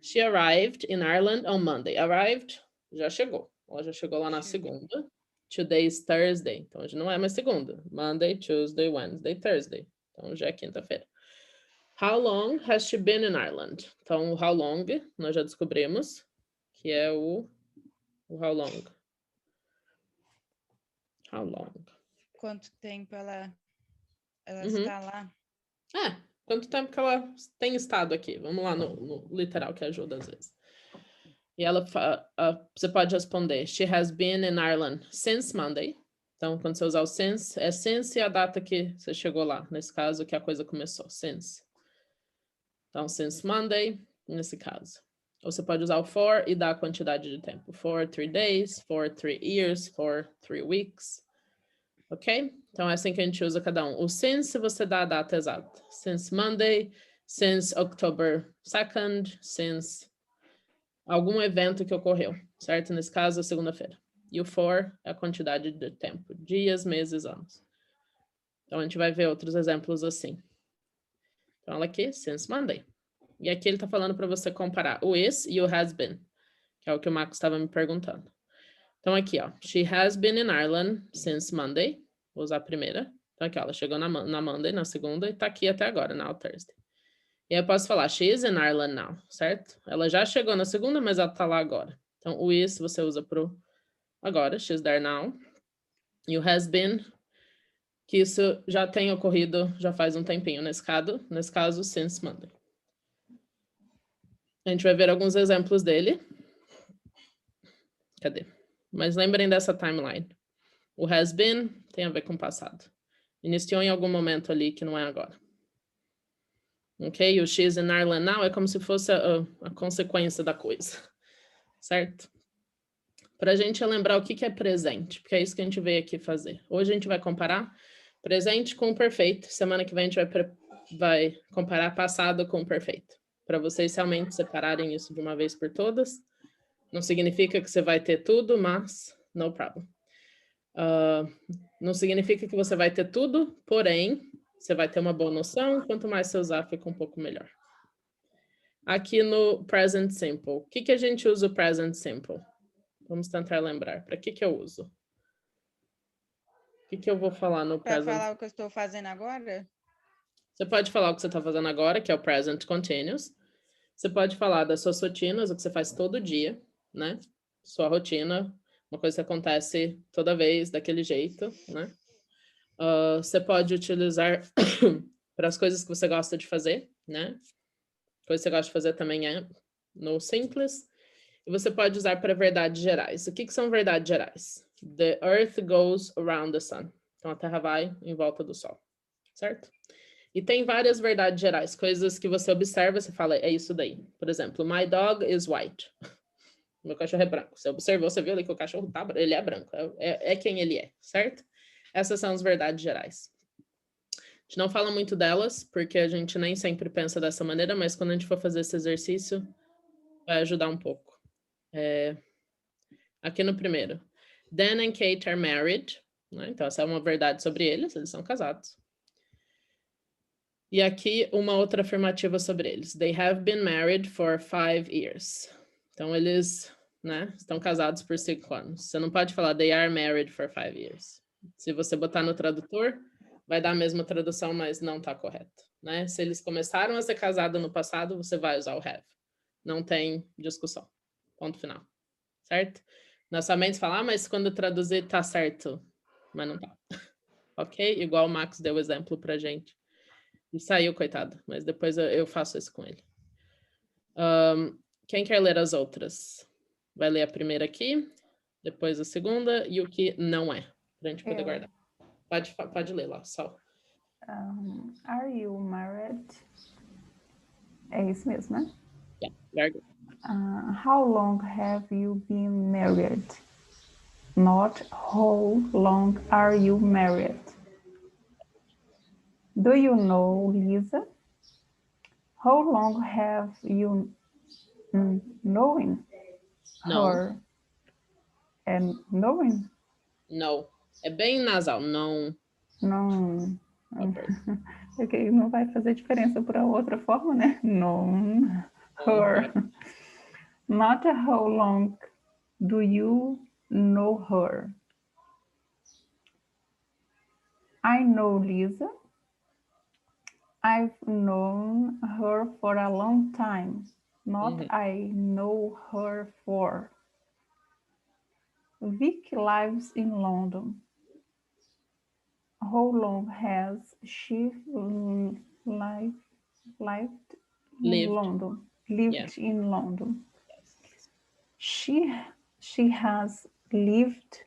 She arrived in Ireland on Monday. Arrived já chegou. Ela já chegou lá na Chegou. segunda. Today is Thursday. Então, hoje não é mais segunda. Monday, Tuesday, Wednesday, Thursday. Então, já é quinta-feira. How long has she been in Ireland? Então, o how long, nós já descobrimos, que é o how long. How long. Quanto tempo ela Uhum. está lá? Quanto tempo que ela tem estado aqui? Vamos lá no literal, que ajuda às vezes. E ela, você pode responder, she has been in Ireland since Monday. Então, quando você usar o since, é since e a data que você chegou lá. Nesse caso, que a coisa começou, since. Então, since Monday, nesse caso. Ou você pode usar o for e dar a quantidade de tempo. For 3 days, for 3 years, for 3 weeks. Ok? Então, é assim que a gente usa cada um. O since, você dá a data exata. Since Monday, since October 2nd, since algum evento que ocorreu, certo? Nesse caso, segunda-feira. E o for é a quantidade de tempo. Dias, meses, anos. Então, a gente vai ver outros exemplos assim. Então, ela aqui, since Monday. E aqui ele está falando para você comparar o is e o has been, que é o que o Marcos estava me perguntando. Então, aqui, ó. She has been in Ireland since Monday. Vou usar a primeira. Então, aqui, ó, ela chegou na Monday, na segunda, e está aqui até agora, now Thursday. E aí eu posso falar, she is in Ireland now, certo? Ela já chegou na segunda, mas ela está lá agora. Então, o is você usa pro agora, she's there now. E o has been, que isso já tem ocorrido já faz um tempinho, nesse caso, since Monday. A gente vai ver alguns exemplos dele. Cadê? Mas lembrem dessa timeline. O has been tem a ver com o passado. Iniciou em algum momento ali que não é agora. Ok? O she's in Ireland now é como se fosse a consequência da coisa. Certo? Para a gente lembrar o que é presente, porque é isso que a gente veio aqui fazer. Hoje a gente vai comparar presente com o perfeito. Semana que vem a gente vai comparar passado com o perfeito. Para vocês realmente separarem isso de uma vez por todas. Não significa que você vai ter tudo, mas no problem. Não significa que você vai ter tudo, porém, você vai ter uma boa noção. Quanto mais você usar, fica um pouco melhor. Aqui no present simple. O que a gente usa o present simple? Vamos tentar lembrar. Para que eu uso? O que eu vou falar no Para present? falar o que eu estou fazendo agora? Você pode falar o que você está fazendo agora, que é o present continuous. Você pode falar das suas rotinas, o que você faz todo dia, né? Sua rotina, uma coisa que acontece toda vez, daquele jeito, né? Você pode utilizar para as coisas que você gosta de fazer, né? Coisa que você gosta de fazer também é no simples. E você pode usar para verdades gerais. O que são verdades gerais? The earth goes around the sun. Então, a Terra vai em volta do Sol, certo? E tem várias verdades gerais, coisas que você observa, você fala, é isso daí. Por exemplo, my dog is white. Meu cachorro é branco. Você observou, você viu ali que o cachorro ele é branco. É quem ele é, certo? Essas são as verdades gerais. A gente não fala muito delas, porque a gente nem sempre pensa dessa maneira, mas quando a gente for fazer esse exercício, vai ajudar um pouco. Aqui no primeiro. Dan and Kate are married. Né? Então, essa é uma verdade sobre eles são casados. E aqui uma outra afirmativa sobre eles. They have been married for 5 years. Então, eles, né, estão casados por 5 anos. Você não pode falar they are married for 5 years. Se você botar no tradutor, vai dar a mesma tradução, mas não está correto. Né? Se eles começaram a ser casados no passado, você vai usar o have. Não tem discussão. Ponto final. Certo? Nossa mente fala, mas quando traduzir tá certo. Mas não tá. Ok? Igual o Max deu exemplo pra gente. E saiu, coitado. Mas depois eu faço isso com ele. Quem quer ler as outras? Vai ler a primeira aqui, depois a segunda e o que não é. Pra gente poder guardar. Pode ler lá, só. Are you married? É isso mesmo, né? Yeah, very good. How long have you been married? Not how long are you married? Do you know Lisa? How long have you known her? And knowing? No. É bem nasal. Não. Não. Okay. Ok, não vai fazer diferença para outra forma, né? Known her. Not how long Do you know her? I know Lisa. I've known her for a long time. Not I know her for. Vic lives in London. How long has she lived in London? Lived in London. She has lived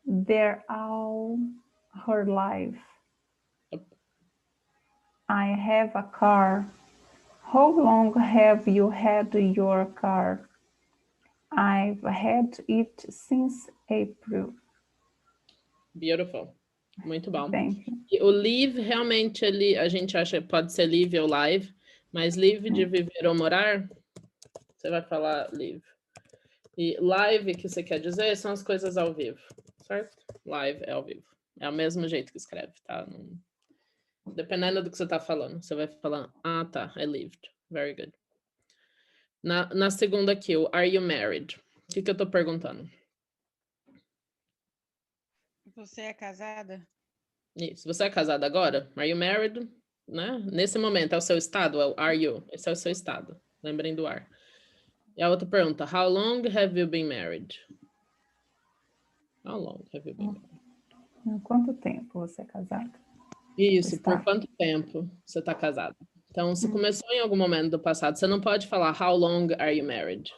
there all her life. I have a car. How long have you had your car? I've had it since April. Beautiful. Muito bom. Thank you. E o live, realmente, a gente acha que pode ser live ou live, mas live de viver ou morar, você vai falar live. E live, que você quer dizer, são as coisas ao vivo, certo? Live é ao vivo. É o mesmo jeito que escreve, tá? Dependendo do que você tá falando, você vai falar, tá, I lived. Very good. Na segunda aqui, o are you married? O que eu tô perguntando? Você é casada? Isso. Você é casada agora? Are you married? Né? Nesse momento, é o seu estado? É o are you? Esse é o seu estado. Lembrem do are. E a outra pergunta, how long have you been married? How long have you been married? Há quanto tempo você é casada? Isso, por quanto tempo você está casada? Então, se começou em algum momento do passado, você não pode falar how long are you married?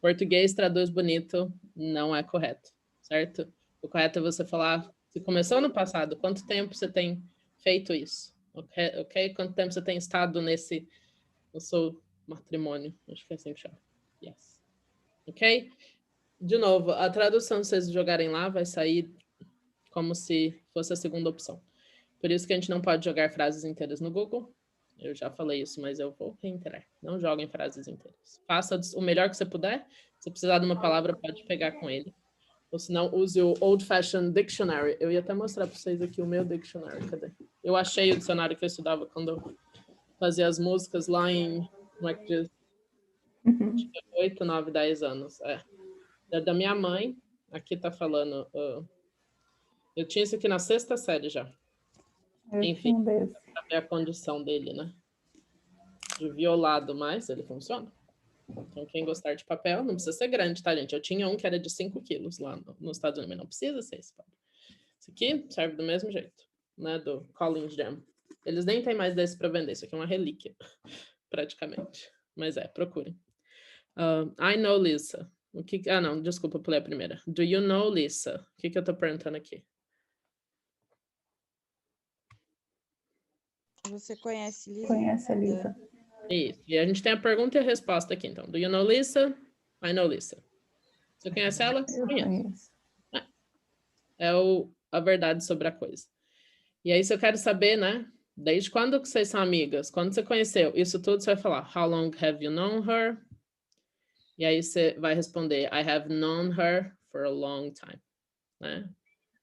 Português traduz bonito, não é correto, certo? O correto é você falar, se começou no passado, quanto tempo você tem feito isso? Ok? Quanto tempo você tem estado no seu matrimônio? Acho que é assim que chama. Yes. Ok? De novo, a tradução, se vocês jogarem lá, vai sair como se fosse a segunda opção. Por isso que a gente não pode jogar frases inteiras no Google. Eu já falei isso, mas eu vou reiterar. Não joguem frases inteiras. Faça o melhor que você puder. Se precisar de uma palavra, pode pegar com ele. Ou se não, use o Old Fashioned Dictionary. Eu ia até mostrar para vocês aqui o meu dictionary. Cadê? Eu achei o dicionário que eu estudava quando eu fazia as músicas lá em... Como é que diz? 8, 9, 10 anos. É da minha mãe. Aqui tá falando... eu tinha isso aqui na 6ª série já. Enfim, para ver a condição dele, né? De violado, mas ele funciona. Então, quem gostar de papel, não precisa ser grande, tá, gente? Eu tinha um que era de 5 quilos lá nos Estados Unidos, mas não precisa ser esse. Esse aqui serve do mesmo jeito, né? Do Collins Jam. Eles nem têm mais desse para vender, isso aqui é uma relíquia, praticamente. Mas procurem. I know Lisa. Não, desculpa, pulei a primeira. Do you know Lisa? O que eu tô perguntando aqui? Você conhece Lisa? Conhece a Lisa? Isso. E a gente tem a pergunta e a resposta aqui, então. Do you know Lisa? I know Lisa. Você conhece ela? Eu conheço. É a verdade sobre a coisa. E aí, se eu quero saber, né? Desde quando que vocês são amigas? Quando você conheceu? Isso tudo você vai falar. How long have you known her? E aí você vai responder. I have known her for a long time. Né?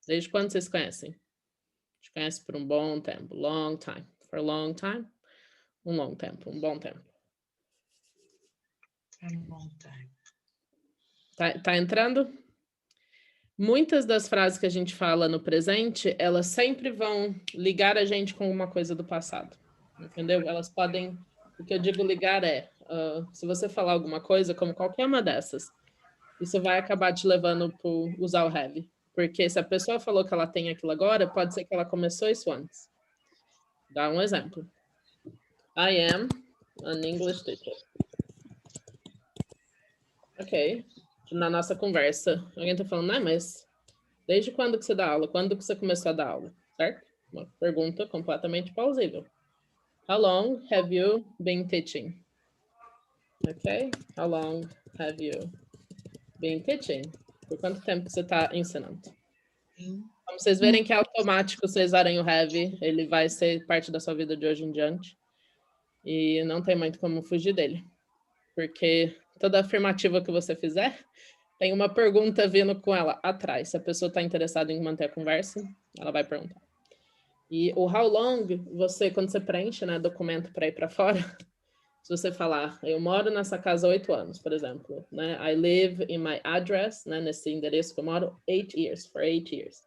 Desde quando vocês conhecem? A gente conhece por um bom tempo. Long time. For a long time. Um long tempo. Um bom tempo. A long time. Tá entrando? Muitas das frases que a gente fala no presente, elas sempre vão ligar a gente com uma coisa do passado. Entendeu? Elas podem... O que eu digo ligar se você falar alguma coisa, como qualquer uma dessas, isso vai acabar te levando para usar o have. Porque se a pessoa falou que ela tem aquilo agora, pode ser que ela começou isso antes. Dá um exemplo. I am an English teacher. Ok. Na nossa conversa, alguém está falando, mas desde quando que você dá aula? Quando que você começou a dar aula? Certo? Uma pergunta completamente plausível. How long have you been teaching? Ok? How long have you been teaching? Por quanto tempo você está ensinando? Como vocês verem que é automático vocês usarem o have, ele vai ser parte da sua vida de hoje em diante. E não tem muito como fugir dele. Porque toda afirmativa que você fizer, tem uma pergunta vindo com ela atrás. Se a pessoa está interessada em manter a conversa, ela vai perguntar. E o how long, quando você preenche, né, documento para ir para fora, Se você falar, eu moro nessa casa há 8 anos, por exemplo, né? I live in my address, né? Nesse endereço que eu moro, 8 years, for 8 years.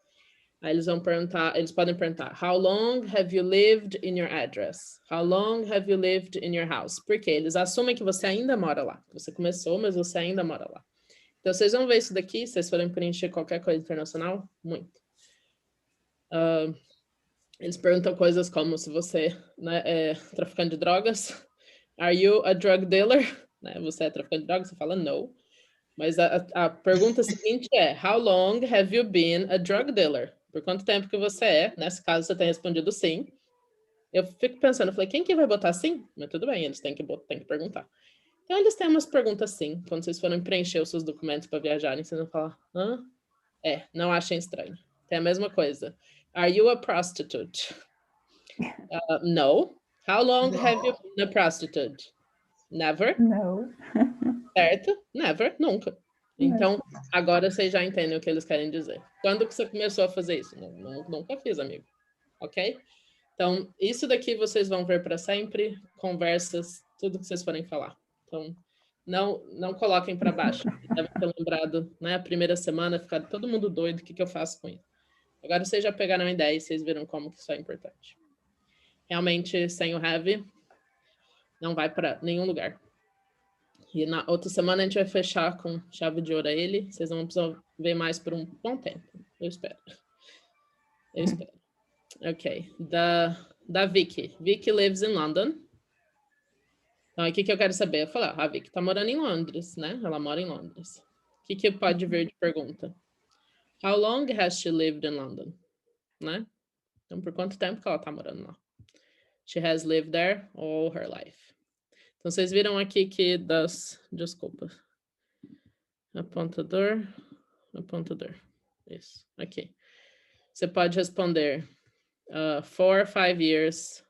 Aí eles vão perguntar, eles podem perguntar, how long have you lived in your address? How long have you lived in your house? Porque eles assumem que você ainda mora lá. Você começou, mas você ainda mora lá. Então, vocês vão ver isso daqui, se vocês forem preencher qualquer coisa internacional, muito. Eles perguntam coisas como se você, né, é traficante de drogas. Are you a drug dealer? Né, você é traficante de drogas? Você fala no. Mas a pergunta seguinte é, how long have you been a drug dealer? Por quanto tempo que você é? Nesse caso, você tem respondido sim. Eu fico pensando, eu falei, quem que vai botar sim? Mas tudo bem, eles têm que perguntar. Então, eles têm umas perguntas sim. Quando vocês forem preencher os seus documentos para viajarem, vocês vão falar, hã? Não achem estranho. Tem a mesma coisa. Are you a prostitute? No. How long have you been a prostitute? Never. No. Certo? Never, nunca. Então, agora vocês já entendem o que eles querem dizer. Quando que você começou a fazer isso? Nunca fiz, amigo. Ok? Então, isso daqui vocês vão ver para sempre, conversas, tudo que vocês forem falar. Então, não coloquem para baixo. Deve ter lembrado, né? A primeira semana, ficar todo mundo doido, o que eu faço com isso? Agora vocês já pegaram a ideia e vocês viram como que isso é importante. Realmente, sem o have, não vai para nenhum lugar. E na outra semana a gente vai fechar com chave de ouro a ele. Vocês vão precisar ver mais por um bom tempo. Eu espero. Ok. Da Vicky. Vicky lives in London. Então, o que eu quero saber? Eu falei, a Vicky tá morando em Londres, né? Ela mora em Londres. O que pode vir de pergunta? How long has she lived in London? Né? Então, por quanto tempo que ela tá morando lá? She has lived there all her life. Então, vocês viram aqui que desculpa. Apontador. Isso, aqui. Você pode responder 4 or 5 years,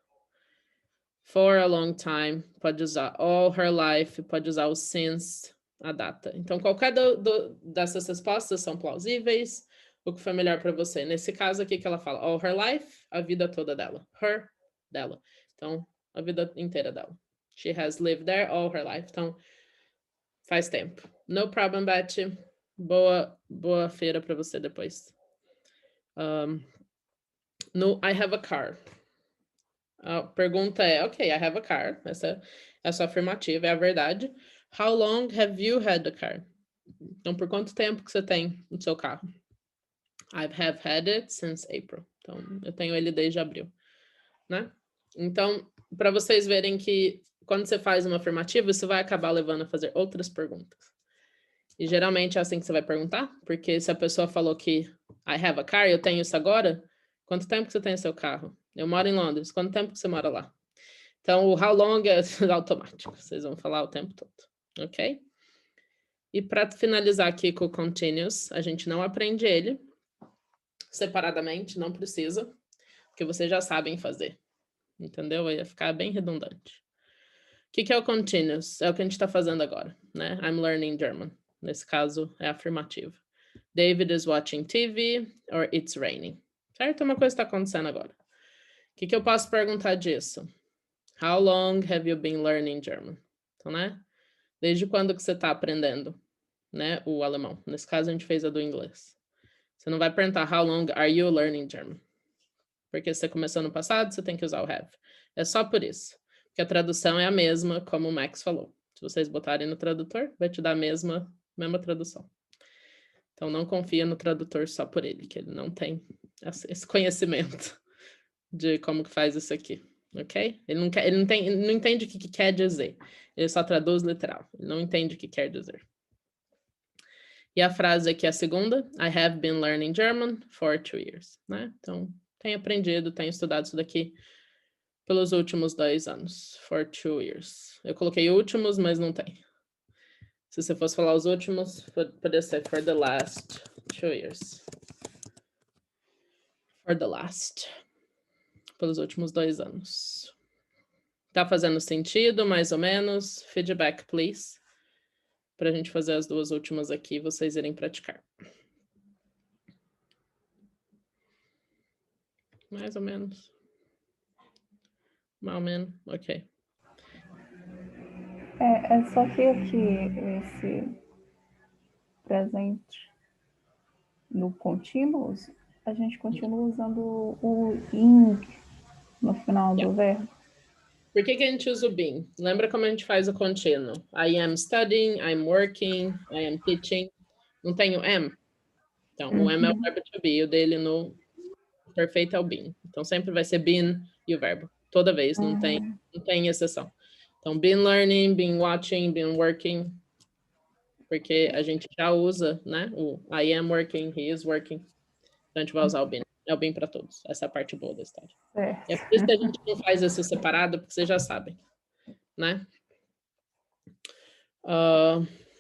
for a long time, pode usar all her life, pode usar o since, a data. Então, qualquer dessas respostas são plausíveis, o que foi melhor para você. Nesse caso aqui que ela fala all her life, a vida toda dela. Her, dela. Então, a vida inteira dela. She has lived there all her life. Então, faz tempo. No problem, Betty. Boa feira para você depois. No I have a car. A pergunta é, ok, I have a car. Essa é a sua afirmativa, é a verdade. How long have you had a car? Então, por quanto tempo que você tem o seu carro? I have had it since April. Então, eu tenho ele desde abril, né? Então, para vocês verem que quando você faz uma afirmativa, isso vai acabar levando a fazer outras perguntas. E geralmente é assim que você vai perguntar, porque se a pessoa falou que I have a car, eu tenho isso agora, quanto tempo que você tem o seu carro? Eu moro em Londres, quanto tempo que você mora lá? Então, o how long é automático, vocês vão falar o tempo todo, ok? E para finalizar aqui com o continuous, a gente não aprende ele separadamente, não precisa, porque vocês já sabem fazer, entendeu? Ia ficar bem redundante. O que é o continuous? É o que a gente está fazendo agora, né? I'm learning German. Nesse caso, é afirmativo. David is watching TV or it's raining. Certo? Uma coisa está acontecendo agora. O que eu posso perguntar disso? How long have you been learning German? Então, né? Desde quando que você está aprendendo, né? O alemão. Nesse caso, a gente fez a do inglês. Você não vai perguntar how long are you learning German? Porque se você começou no passado, você tem que usar o have. É só por isso. Porque a tradução é a mesma, como o Max falou. Se vocês botarem no tradutor, vai te dar a mesma tradução. Então, não confia no tradutor só por ele, que ele não tem esse conhecimento de como que faz isso aqui, ok? Ele não entende o que quer dizer. Ele só traduz literal. Ele não entende o que quer dizer. E a frase aqui é a segunda. I have been learning German for 2 years, né? Então, tenho aprendido, tenho estudado isso daqui pelos últimos 2 anos. For 2 years. Eu coloquei últimos, mas não tem. Se você fosse falar os últimos, poderia ser for the last 2 years. For the last. Pelos últimos 2 anos. Tá fazendo sentido, mais ou menos? Feedback, please. Para a gente fazer as 2 últimas aqui, vocês irem praticar. Mais ou menos. Mais ou menos, ok. É só que aqui esse presente no continuous, a gente continua usando o ing no final do verbo. Por que a gente usa o been? Lembra como a gente faz o contínuo? I am studying, I'm working, I am teaching. Não tem o am? Então, o am é o verbo to be, o dele no perfeito é o been. Então, sempre vai ser been e o verbo. Toda vez, não tem exceção. Então, been learning, been watching, been working. Porque a gente já usa, né? O I am working, he is working. Então, a gente vai usar o been. É o been para todos. Essa é a parte boa da história. Certo. É por isso que a gente não faz isso separado, porque vocês já sabem, né?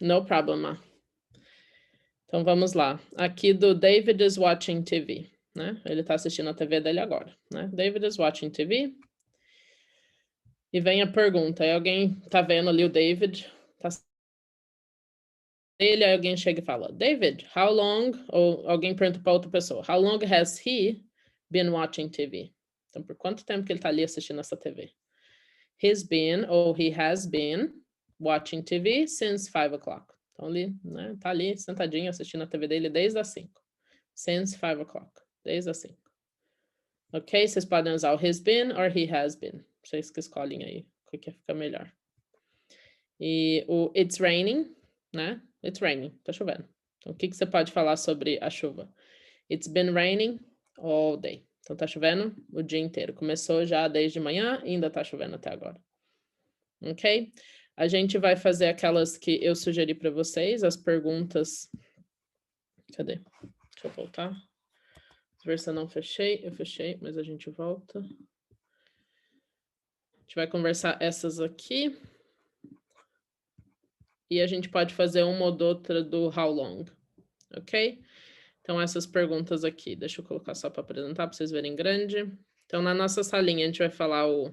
No problem. Então, vamos lá. Aqui do David is watching TV, né? Ele está assistindo a TV dele agora, né? David is watching TV. E vem a pergunta. Aí alguém tá vendo ali o David, tá ele, aí alguém chega e fala, David, how long, ou alguém pergunta para outra pessoa, how long has he been watching TV? Então, por quanto tempo que ele tá ali assistindo essa TV? He's been, ou he has been, watching TV since 5 o'clock. Então, ele, né, tá ali sentadinho assistindo a TV dele desde as 5. Since 5 o'clock. Desde as 5. Ok? Vocês podem usar o he's been or he has been. Vocês que escolhem aí o que fica melhor. E o it's raining, né? It's raining, tá chovendo. Então, o que você pode falar sobre a chuva? It's been raining all day. Então, tá chovendo o dia inteiro. Começou já desde manhã e ainda tá chovendo até agora. Ok? A gente vai fazer aquelas que eu sugeri para vocês, as perguntas. Cadê? Deixa eu voltar. Ver se eu não fechei. Eu fechei, mas a gente volta. A gente vai conversar essas aqui. E a gente pode fazer uma ou outra do how long. Ok? Então, essas perguntas aqui. Deixa eu colocar só para apresentar, para vocês verem grande. Então, na nossa salinha, a gente vai falar o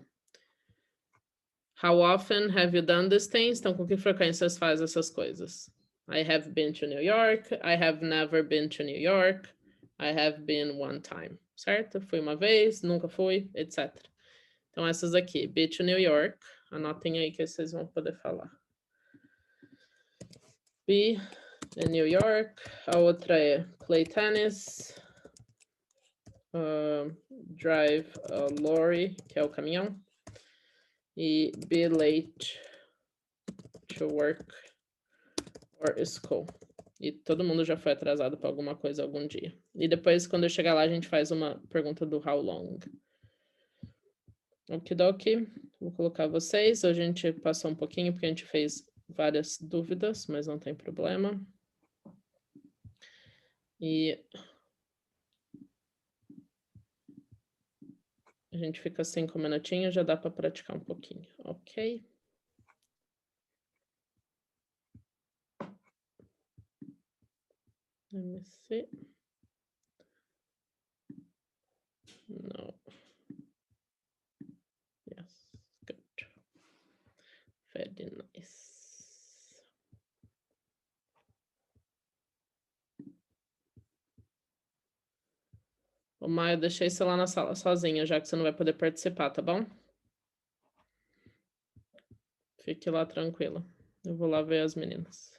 how often have you done these things? Então, com que frequência você faz essas coisas? I have been to New York. I have never been to New York. I have been one time. Certo? Fui uma vez, nunca fui, etc. Então, essas aqui. Be to New York. Anotem aí que vocês vão poder falar. Be in New York. A outra é play tennis. Drive a lorry, que é o caminhão. E be late to work or school. E todo mundo já foi atrasado para alguma coisa algum dia. E depois, quando eu chegar lá, a gente faz uma pergunta do how long. Okidoki. Vou colocar vocês. Hoje a gente passou um pouquinho, porque a gente fez várias dúvidas, mas não tem problema. E a gente fica 5 minutinhos, já dá para praticar um pouquinho, ok? Let me see. No. Yes, good. Very nice. Ô, Maia, eu deixei você lá na sala sozinha, já que você não vai poder participar, tá bom? Fique lá tranquila. Eu vou lá ver as meninas.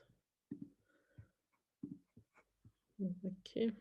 Aqui.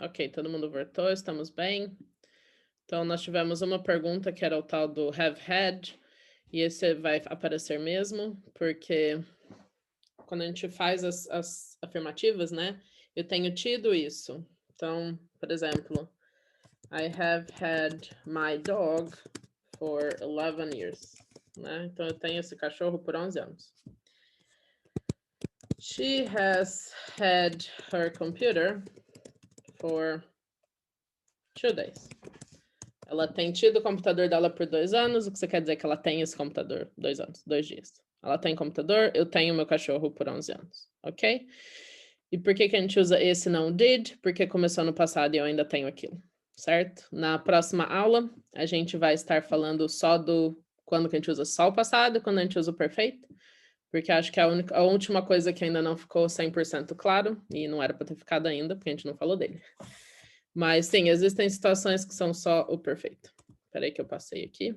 Ok, todo mundo votou, estamos bem. Então, nós tivemos uma pergunta que era o tal do have had, e esse vai aparecer mesmo, porque quando a gente faz as afirmativas, né? Eu tenho tido isso. Então, por exemplo, I have had my dog for 11 years, né? Então, eu tenho esse cachorro por 11 anos. She has had her computer for 2 days. Ela tem tido o computador dela por 2 anos. O que você quer dizer que ela tem esse computador 2 anos, 2 dias? Ela tem computador, eu tenho meu cachorro por 11 anos, ok? E por que que a gente usa esse não did? Porque começou no passado e eu ainda tenho aquilo, certo? Na próxima aula, a gente vai estar falando só do quando que a gente usa só o passado e quando a gente usa o perfeito. Porque acho que a última coisa que ainda não ficou 100% claro, e não era para ter ficado ainda, porque a gente não falou dele. Mas sim, existem situações que são só o perfeito. Espera aí que eu passei aqui.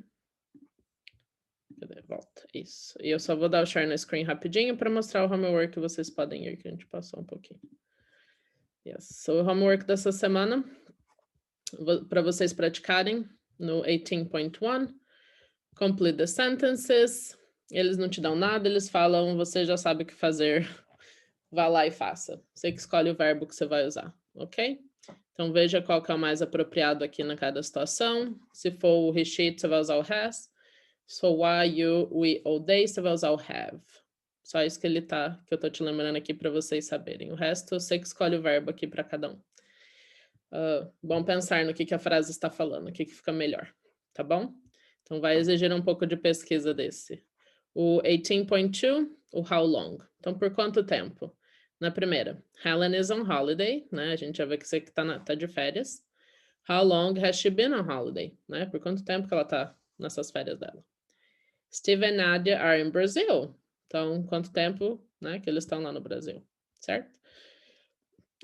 Cadê? Volta. Isso. E eu só vou dar o share no screen rapidinho para mostrar o homework que vocês podem ir, que a gente passou um pouquinho. Yes. So, o homework dessa semana, para vocês praticarem no 18.1, complete the sentences. Eles não te dão nada, eles falam, você já sabe o que fazer, vá lá e faça. Você que escolhe o verbo que você vai usar, ok? Então, veja qual que é o mais apropriado aqui na cada situação. Se for o resheet, você vai usar o has. Se for why, you, we ou they, você vai usar o have. Só isso que que eu tô te lembrando aqui para vocês saberem. O resto, você que escolhe o verbo aqui para cada um. Bom pensar no que a frase está falando, o que fica melhor, tá bom? Então, vai exigir um pouco de pesquisa desse. O 18.2, o how long. Então, por quanto tempo? Na primeira, Helen is on holiday, né? A gente já vê que você que tá de férias. How long has she been on holiday? Né? Por quanto tempo que ela tá nessas férias dela? Steve and Nadia are in Brazil. Então, quanto tempo, né, que eles estão lá no Brasil, certo?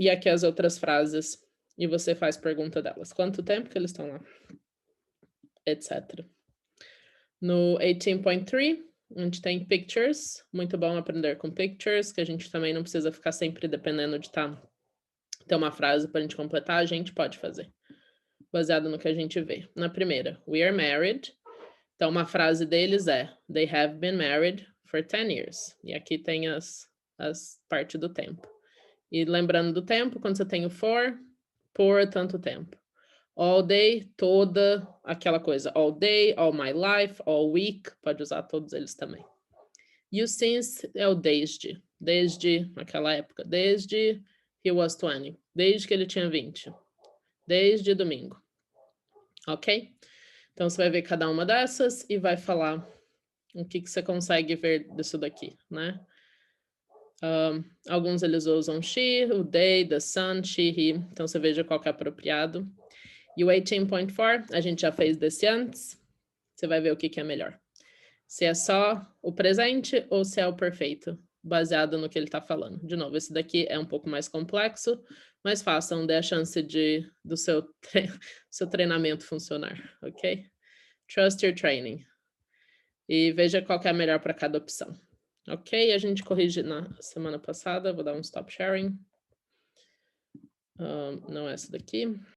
E aqui as outras frases, e você faz pergunta delas. Quanto tempo que eles estão lá? Etc. No 18.3, a gente tem pictures. Muito bom aprender com pictures, que a gente também não precisa ficar sempre dependendo de ter uma frase para a gente completar, a gente pode fazer, baseado no que a gente vê. Na primeira, we are married. Então, uma frase deles é, they have been married for 10 years. E aqui tem as partes do tempo. E lembrando do tempo, quando você tem o for, por tanto tempo. All day, toda aquela coisa. All day, all my life, all week. Pode usar todos eles também. E o since é o desde. Desde aquela época. Desde he was 20. Desde que ele tinha 20. Desde domingo. Ok? Então, você vai ver cada uma dessas e vai falar o que você consegue ver disso daqui, né? Alguns eles usam she, o they, the sun, she, he. Então, você veja qual que é apropriado. E o 18.4, a gente já fez desse antes. Você vai ver o que é melhor. Se é só o presente ou se é o perfeito, baseado no que ele está falando. De novo, esse daqui é um pouco mais complexo, mas façam, dê a chance do seu treinamento funcionar, ok? Trust your training. E veja qual que é a melhor para cada opção. Ok? A gente corrige na semana passada. Vou dar um stop sharing. Não é essa daqui.